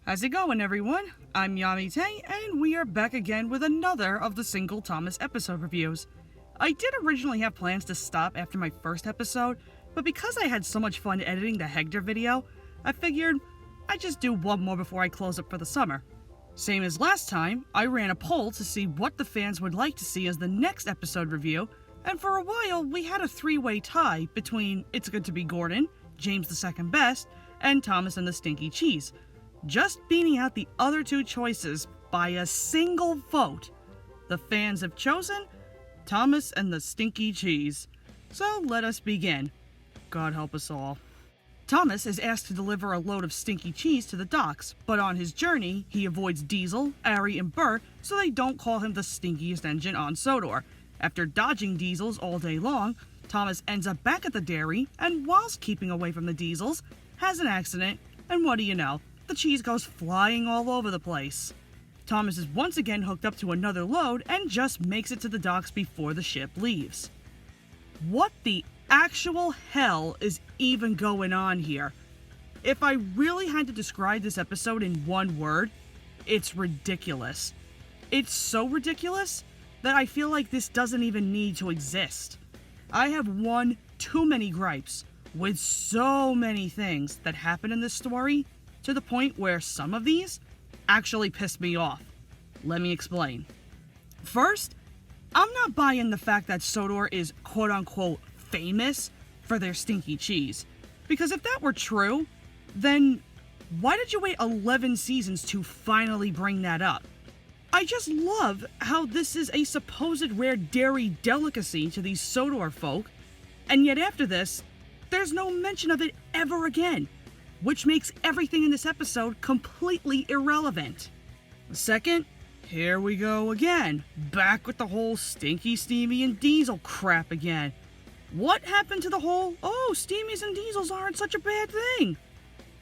How's it going, everyone? I'm Yami Tay, and we are back again with another of the single Thomas episode reviews. I did originally have plans to stop after my first episode, but because I had so much fun editing the Hector video, I figured I'd just do one more before I close up for the summer. Same as last time, I ran a poll to see what the fans would like to see as the next episode review, and for a while we had a three-way tie between It's Good to Be Gordon, James the Second Best, and Thomas and the Stinky Cheese, just beating out the other two choices by a single vote. The fans have chosen Thomas and the Stinky Cheese. So let us begin. God help us all. Thomas is asked to deliver a load of stinky cheese to the docks, but on his journey, he avoids Diesel, Ari, and Bert so they don't call him the stinkiest engine on Sodor. After dodging Diesels all day long, Thomas ends up back at the dairy, and whilst keeping away from the Diesels, has an accident, and what do you know? The cheese goes flying all over the place. Thomas is once again hooked up to another load and just makes it to the docks before the ship leaves. What the actual hell is even going on here? If I really had to describe this episode in one word, it's ridiculous. It's so ridiculous that I feel like this doesn't even need to exist. I have one too many gripes with so many things that happen in this story, to the point where some of these actually piss me off. Let me explain. First, I'm not buying the fact that Sodor is quote-unquote famous for their stinky cheese. Because if that were true, then why did you wait 11 seasons to finally bring that up? I just love how this is a supposed rare dairy delicacy to these Sodor folk, and yet after this, there's no mention of it ever again, which makes everything in this episode completely irrelevant. Second, here we go again, back with the whole Stinky, Steamy, and Diesel crap again. What happened to the whole, oh, Steamies and Diesels aren't such a bad thing?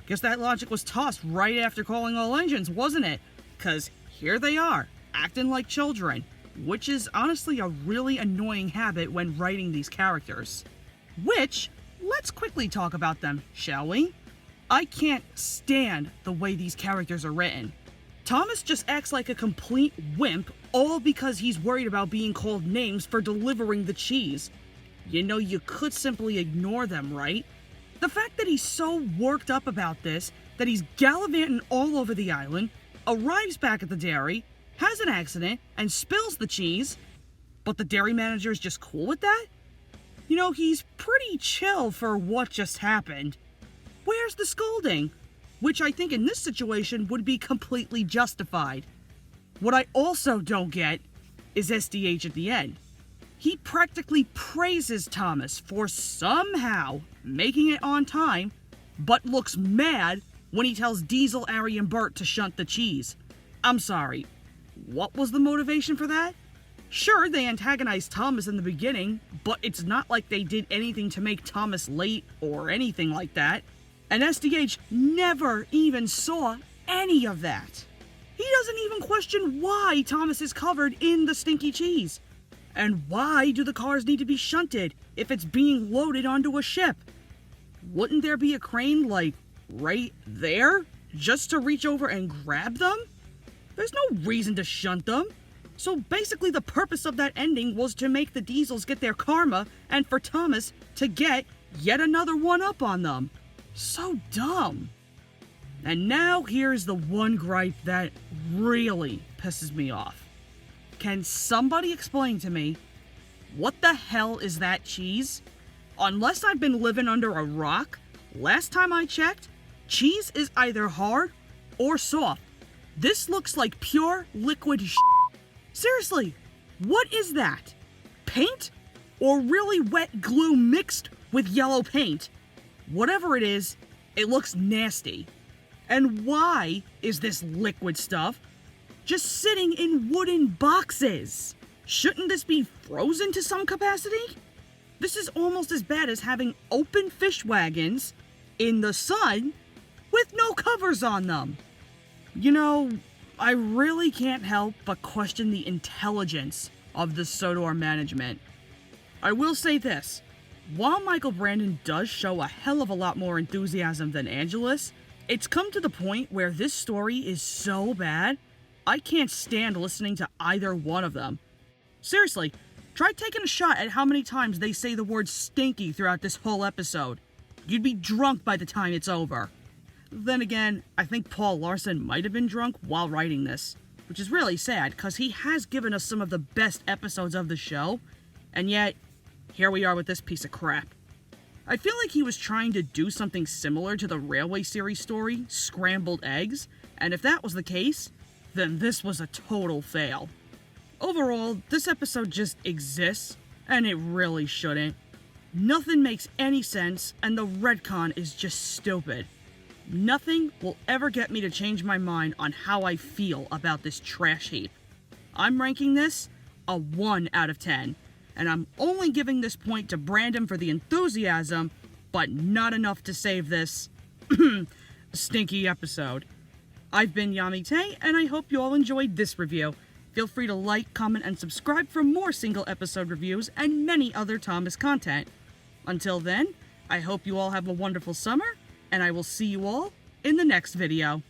Guess that logic was tossed right after calling all engines, wasn't it? 'Cause here they are, acting like children, which is honestly a really annoying habit when writing these characters. Which, let's quickly talk about them, shall we? I can't stand the way these characters are written. Thomas just acts like a complete wimp, all because he's worried about being called names for delivering the cheese. You know, you could simply ignore them, right? The fact that he's so worked up about this, that he's gallivanting all over the island, arrives back at the dairy, has an accident, and spills the cheese, but the dairy manager is just cool with that? You know, he's pretty chill for what just happened. Where's the scolding? Which I think in this situation would be completely justified. What I also don't get is SDH at the end. He practically praises Thomas for somehow making it on time, but looks mad when he tells Diesel, Ari, and Bert to shunt the cheese. I'm sorry, what was the motivation for that? Sure, they antagonized Thomas in the beginning, but it's not like they did anything to make Thomas late or anything like that. And SDH never even saw any of that. He doesn't even question why Thomas is covered in the stinky cheese. And why do the cars need to be shunted if it's being loaded onto a ship? Wouldn't there be a crane, like, right there, just to reach over and grab them? There's no reason to shunt them. So basically the purpose of that ending was to make the Diesels get their karma and for Thomas to get yet another one up on them. So dumb. And now here's the one gripe that really pisses me off. Can somebody explain to me, what the hell is that cheese? Unless I've been living under a rock, last time I checked, cheese is either hard or soft. This looks like pure liquid shit. Seriously, what is that? Paint? Or really wet glue mixed with yellow paint? Whatever it is, it looks nasty. And why is this liquid stuff just sitting in wooden boxes? Shouldn't this be frozen to some capacity? This is almost as bad as having open fish wagons in the sun with no covers on them. You know, I really can't help but question the intelligence of the Sodor management. I will say this. While Michael Brandon does show a hell of a lot more enthusiasm than Angelus, It's come to the point where this story is so bad, I can't stand listening to either one of them. Seriously, try taking a shot at how many times they say the word stinky throughout this whole episode. You'd be drunk by the time it's over. Then again, I think Paul Larson might have been drunk while writing this, which is really sad because he has given us some of the best episodes of the show, and yet, here we are with this piece of crap. I feel like he was trying to do something similar to the Railway series story, Scrambled Eggs, and if that was the case, then this was a total fail. Overall, this episode just exists, and it really shouldn't. Nothing makes any sense, and the retcon is just stupid. Nothing will ever get me to change my mind on how I feel about this trash heap. I'm ranking this a 1 out of 10, and I'm only giving this point to Brandon for the enthusiasm, but not enough to save this stinky episode. I've been Yamite, and I hope you all enjoyed this review. Feel free to like, comment, and subscribe for more single episode reviews and many other Thomas content. Until then, I hope you all have a wonderful summer, and I will see you all in the next video.